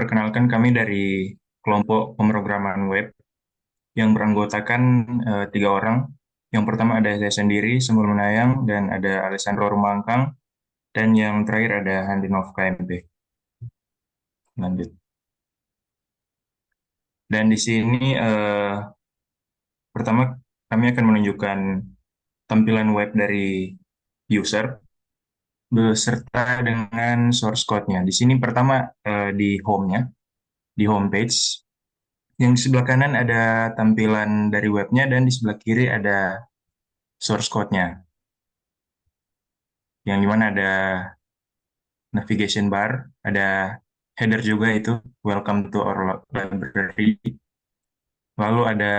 Perkenalkan kami dari kelompok pemrograman web yang beranggotakan 3 orang. Yang pertama ada saya sendiri, Semur Menayang, dan ada Alessandro Rumangkang, dan yang terakhir ada Handinov KMP. Lanjut. Dan di sini pertama kami akan menunjukkan tampilan web dari user beserta dengan source code-nya. Di sini pertama di home-nya, di homepage. Yang di sebelah kanan ada tampilan dari webnya dan di sebelah kiri ada source code-nya. Yang dimana ada navigation bar, ada header juga itu welcome to our library. Lalu ada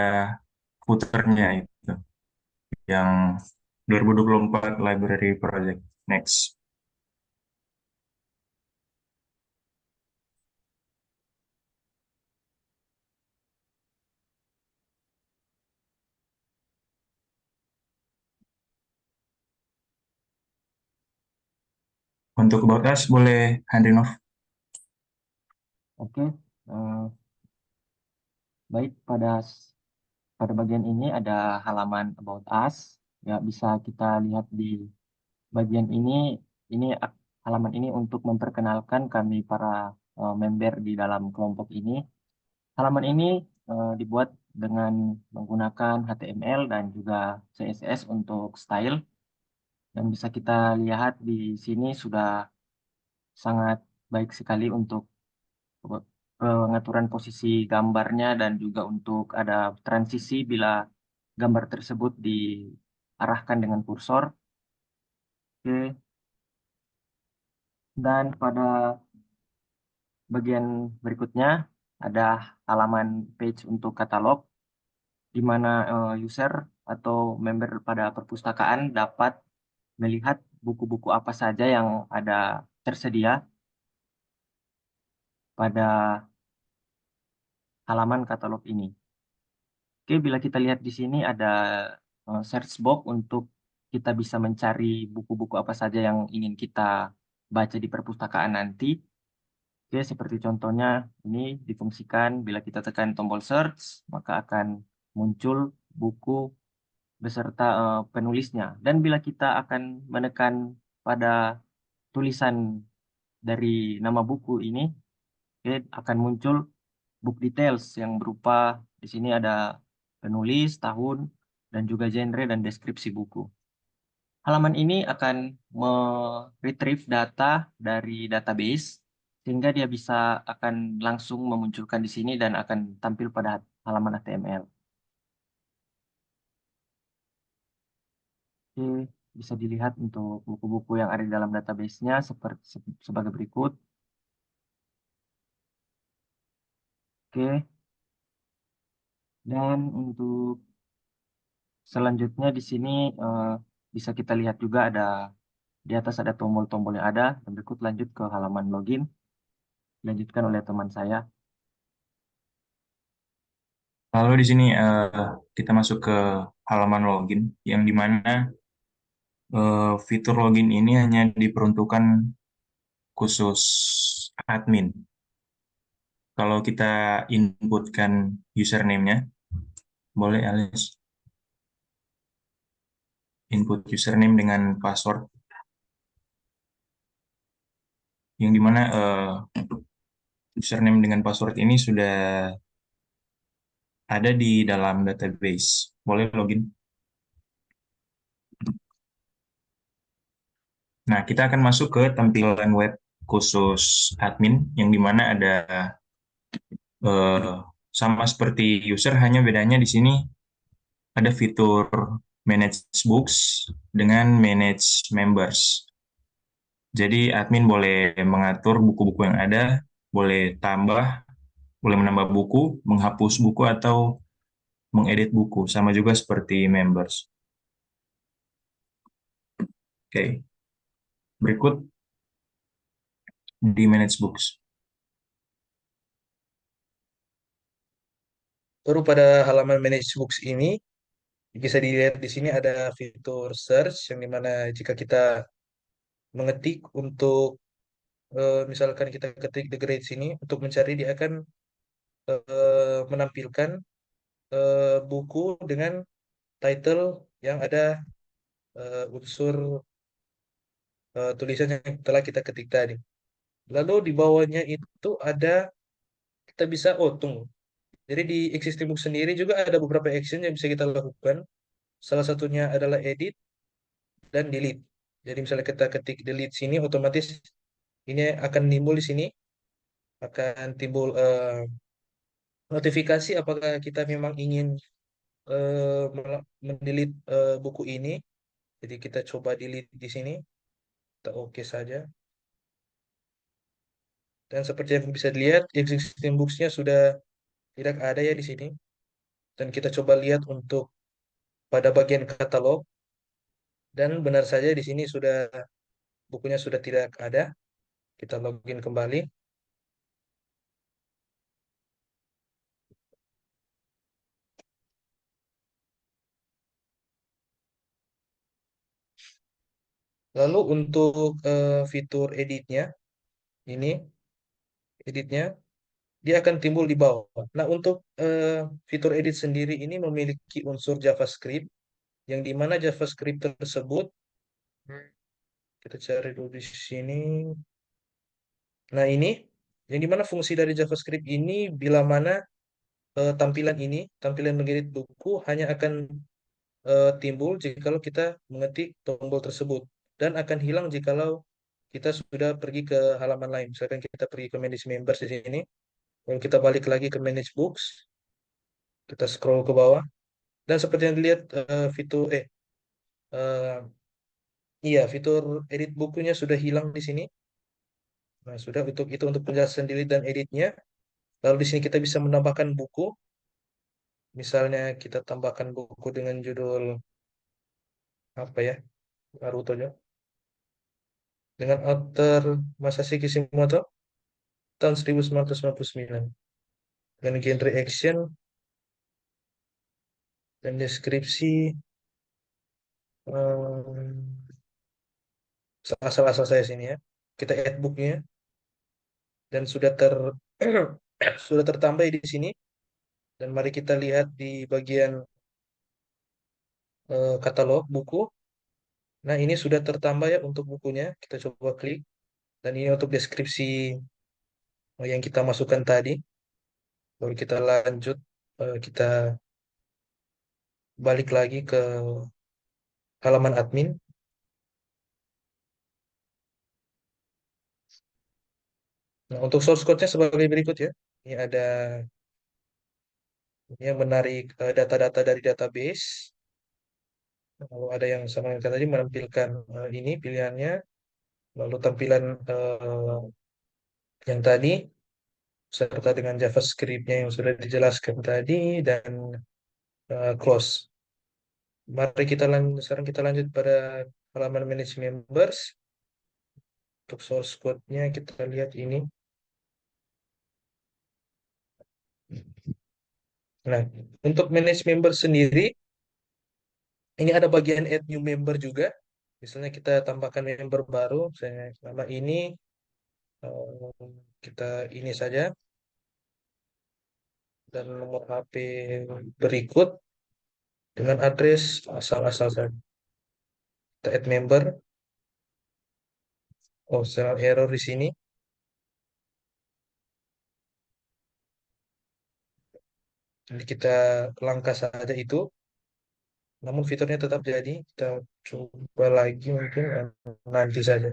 footer-nya itu yang 2024 library project. Next. Untuk about us boleh Handinov. Oke, eh, baik pada bagian ini ada halaman About Us. Ya, bisa kita lihat di bagian ini. Ini halaman ini untuk memperkenalkan kami para member di dalam kelompok ini. Halaman ini dibuat dengan menggunakan HTML dan juga CSS untuk style. Dan bisa kita lihat di sini sudah sangat baik sekali untuk pengaturan posisi gambarnya dan juga untuk ada transisi bila gambar tersebut diarahkan dengan kursor. Oke. Dan pada bagian berikutnya ada halaman page untuk katalog di mana user atau member pada perpustakaan dapat melihat buku-buku apa saja yang ada tersedia pada halaman katalog ini. Oke, bila kita lihat di sini ada search box untuk kita bisa mencari buku-buku apa saja yang ingin kita baca di perpustakaan nanti. Oke, seperti contohnya ini difungsikan bila kita tekan tombol search, maka akan muncul buku beserta penulisnya. Dan bila kita akan menekan pada tulisan dari nama buku ini, oke, akan muncul book details yang berupa di sini ada penulis, tahun, dan juga genre dan deskripsi buku. Halaman ini akan retrieve data dari database sehingga dia bisa akan langsung memunculkan di sini dan akan tampil pada halaman HTML. Oke, bisa dilihat untuk buku-buku yang ada di dalam database-nya seperti sebagai berikut. Oke, dan untuk selanjutnya di sini eh, bisa kita lihat juga ada di atas ada tombol-tombol yang ada. Dan berikut lanjut ke halaman login, dilanjutkan oleh teman saya. Lalu di sini kita masuk ke halaman login yang dimana fitur login ini hanya diperuntukkan khusus admin. Kalau kita inputkan username-nya, boleh Alice input username dengan password yang dimana username dengan password ini sudah ada di dalam database. Boleh login. Nah, kita akan masuk ke tampilan web khusus admin yang dimana ada sama seperti user, hanya bedanya di sini ada fitur manage books dengan manage members. Jadi admin boleh mengatur buku-buku yang ada, boleh tambah, boleh menambah buku, menghapus buku atau mengedit buku, sama juga seperti members. Oke, berikut di manage books. Baru pada halaman manage books ini bisa dilihat di sini ada fitur search yang dimana jika kita mengetik untuk misalkan kita ketik the grade sini untuk mencari, dia akan menampilkan buku dengan title yang ada unsur tulisan yang telah kita ketik tadi. Lalu di bawahnya itu ada, kita bisa, oh tunggu. Jadi di existing book sendiri juga ada beberapa action yang bisa kita lakukan. Salah satunya adalah edit dan delete. Jadi misalnya kita ketik delete sini, otomatis ini akan timbul di sini, akan timbul notifikasi apakah kita memang ingin mendelete buku ini. Jadi kita coba delete di sini, kita oke saja. Dan seperti yang bisa dilihat, existing books-nya sudah tidak ada ya di sini. Dan kita coba lihat untuk pada bagian katalog, dan benar saja di sini sudah, bukunya sudah tidak ada. Kita login kembali. Lalu untuk fitur editnya, ini editnya dia akan timbul di bawah. Nah, untuk fitur edit sendiri ini memiliki unsur JavaScript, yang dimana JavaScript tersebut, kita cari dulu di sini. Nah, ini yang dimana fungsi dari JavaScript ini, bila mana tampilan ini, tampilan mengedit buku hanya akan timbul jikalau kita mengetik tombol tersebut, dan akan hilang jikalau kita sudah pergi ke halaman lain. Misalkan kita pergi ke manage members di sini, lalu kita balik lagi ke manage books, kita scroll ke bawah, dan seperti yang dilihat fitur eh, iya, fitur edit bukunya sudah hilang di sini. Nah, sudah, untuk itu untuk penjelasan delete dan editnya. Lalu di sini kita bisa menambahkan buku. Misalnya kita tambahkan buku dengan judul apa ya? Naruto ya. Dengan author Masashi Kishimoto tahun 1999. Dengan genre action dan deskripsi asal-asal saya sini ya. Kita add booknya, dan sudah sudah tertambah di sini. Dan mari kita lihat di bagian katalog buku. Nah, ini sudah tertambah ya untuk bukunya. Kita coba klik. Dan ini untuk deskripsi yang kita masukkan tadi. Lalu kita lanjut, kita balik lagi ke halaman admin. Nah, untuk source code-nya sebagai berikut ya. Ini ada yang menarik data-data dari database. Lalu ada yang sama yang tadi menampilkan ini pilihannya. Lalu tampilan yang tadi serta dengan JavaScript-nya yang sudah dijelaskan tadi, dan close. Mari kita lanjut, sekarang kita lanjut pada halaman manage members. Untuk source code-nya kita lihat ini. Nah, untuk manage member sendiri, ini ada bagian add new member juga. Misalnya kita tambahkan member baru, saya nama ini, kita ini saja, dan nomor HP berikut dengan address asal-asal saja. Kita add member. Oh, saya error di sini. Jadi kita langkah saja itu, namun fiturnya tetap jadi. Kita coba lagi mungkin nanti saja.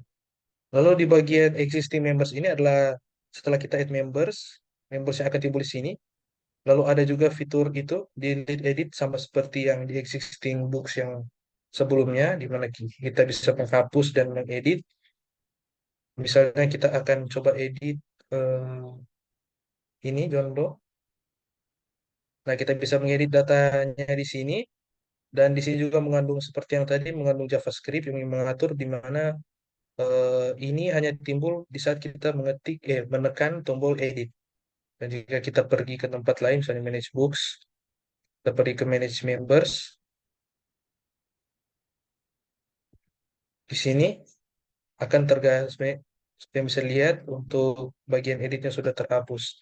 Lalu di bagian existing members ini adalah setelah kita add members, members yang akan timbul di sini. Lalu ada juga fitur itu delete edit, sama seperti yang di existing books yang sebelumnya, di mana kita bisa menghapus dan mengedit. Misalnya kita akan coba edit ini John Doe. Nah, kita bisa mengedit datanya di sini, dan di sini juga mengandung seperti yang tadi, mengandung JavaScript yang mengatur di mana ini hanya timbul di saat kita menekan tombol edit. Dan jika kita pergi ke tempat lain, misalnya manage books, kita pergi ke manage members, di sini akan Seperti yang bisa lihat untuk bagian editnya sudah terhapus.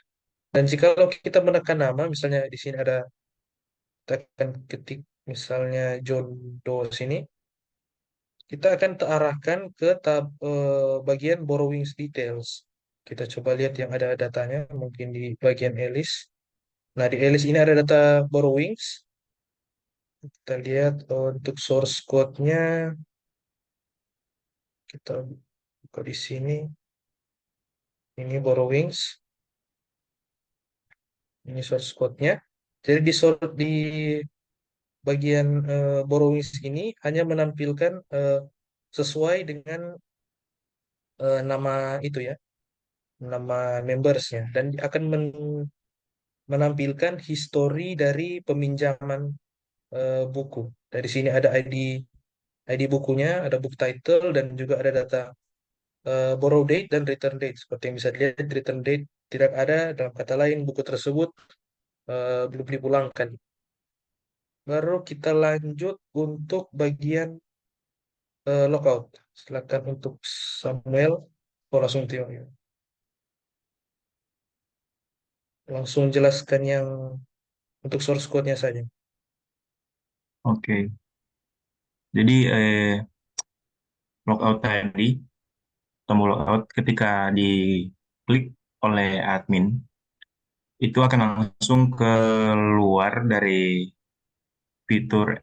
Dan jika kita menekan nama, misalnya di sini ada, kita akan ketik misalnya John Doe sini, kita akan terarahkan ke bagian borrowings details. Kita coba lihat yang ada datanya, mungkin di bagian Alice. Nah, di Alice ini ada data borrowings. Kita lihat untuk source code-nya, kita buka di sini. Ini borrowings, ini source code-nya. Jadi di bagian borrowings ini hanya menampilkan sesuai dengan nama itu ya, nama membersnya, dan akan menampilkan history dari peminjaman buku. Dari sini ada ID bukunya, ada book title, dan juga ada data borrow date dan return date. Seperti yang bisa dilihat, return date tidak ada, dalam kata lain buku tersebut belum dipulangkan. Baru kita lanjut untuk bagian lockout. Silakan untuk Samuel. Oh, langsung Tio, ya. Langsung jelaskan yang untuk source code-nya saja. Oke. Jadi logout tadi, tombol logout ketika diklik oleh admin itu akan langsung keluar fitur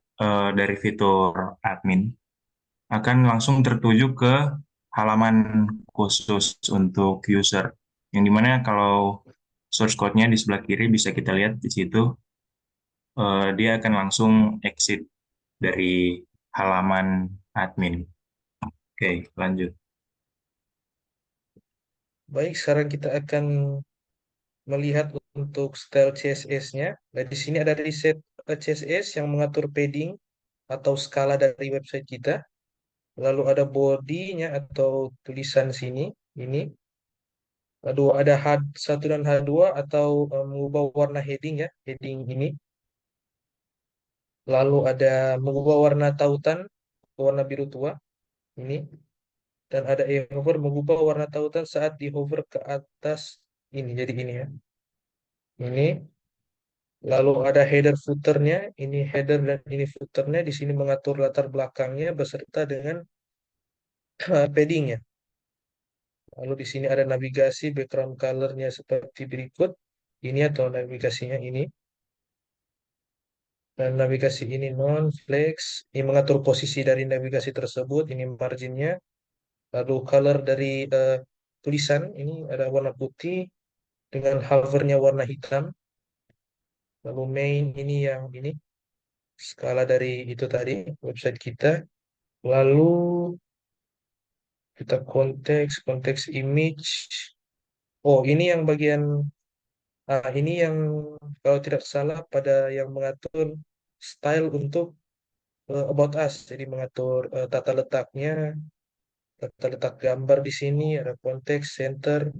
dari fitur admin, akan langsung tertuju ke halaman khusus untuk user, yang dimana kalau source code-nya di sebelah kiri bisa kita lihat di situ, dia akan langsung exit dari halaman admin. Oke, lanjut. Baik, sekarang kita akan melihat untuk style CSS-nya. Nah, di sini ada reset CSS yang mengatur padding atau skala dari website kita. Lalu ada body-nya atau tulisan sini, ini. Lalu ada H1 dan H2 atau mengubah warna heading ya, heading ini. Lalu ada mengubah warna tautan ke warna biru tua, ini. Dan ada hover mengubah warna tautan saat di hover ke atas ini, jadi ini ya. Ini. Lalu ada header footernya, ini header dan ini footernya. Di sini mengatur latar belakangnya beserta dengan paddingnya. Lalu di sini ada navigasi background colornya seperti berikut. Ini atau navigasinya ini. Dan navigasi ini non flex. Ini mengatur posisi dari navigasi tersebut. Ini marginnya. Lalu color dari tulisan ini ada warna putih dengan hovernya warna hitam. Lalu main ini yang ini skala dari itu tadi website kita. Lalu kita konteks image. Oh, ini yang bagian ini yang kalau tidak salah pada yang mengatur style untuk about us. Jadi mengatur tata letak gambar di sini ada konteks, center,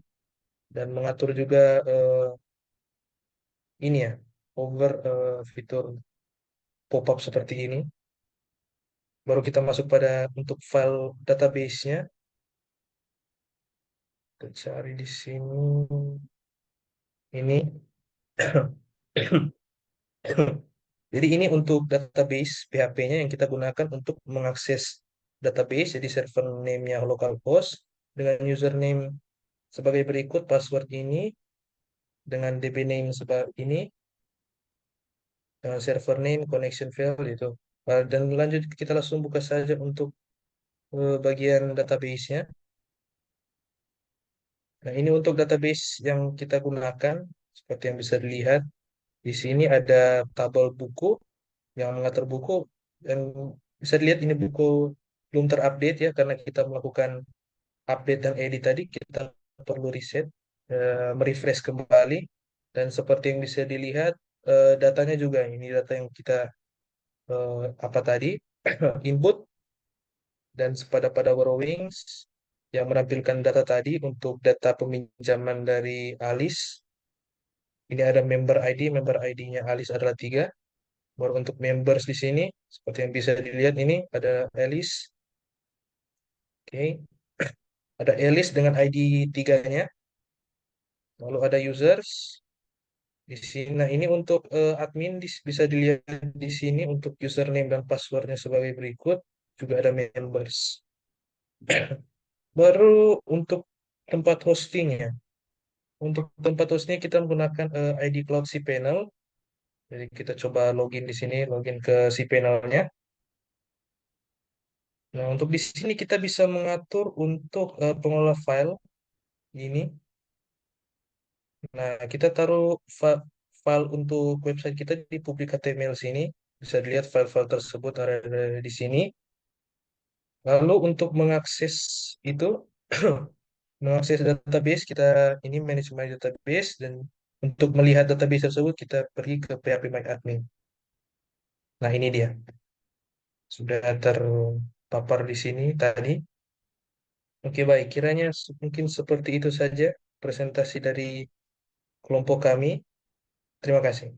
dan mengatur juga ini ya, over fitur pop-up seperti ini. Baru kita masuk pada untuk file database-nya. Kita cari di sini. Ini. Jadi ini untuk database PHP-nya yang kita gunakan untuk mengakses database. Jadi server name-nya localhost dengan username sebagai berikut, password ini dengan DB name sebagai ini, server name, connection file itu. Dan lanjut kita langsung buka saja untuk bagian database-nya. Nah, ini untuk database yang kita gunakan seperti yang bisa dilihat. Di sini ada tabel buku yang mengatur buku, dan bisa dilihat ini buku belum terupdate ya karena kita melakukan update dan edit tadi, kita perlu reset, merefresh kembali, dan seperti yang bisa dilihat datanya juga ini data yang kita apa tadi input, dan pada borrowings yang menampilkan data tadi untuk data peminjaman dari Alice. Ini ada member ID-nya Alice adalah 3. Baru untuk members di sini, seperti yang bisa dilihat ini ada Alice. Oke. Ada Alice dengan ID 3-nya. Lalu ada users di sini. Nah, ini untuk admin bisa dilihat di sini untuk username dan passwordnya sebagai berikut. Juga ada members. Baru untuk tempat hostingnya. Untuk tempat hostingnya kita menggunakan ID Cloud cPanel. Jadi kita coba login di sini, login ke cPanel-nya. Nah, untuk di sini kita bisa mengatur untuk pengelola file ini. Nah, kita taruh file untuk website kita di public HTML sini. Bisa dilihat file-file tersebut ada di sini. Lalu untuk mengakses itu, mengakses database, kita ini manage my database, dan untuk melihat database tersebut kita pergi ke PHP My Admin. Nah, ini dia. Sudah terpapar di sini tadi. Oke, baik. Kiranya mungkin seperti itu saja presentasi dari kelompok kami. Terima kasih.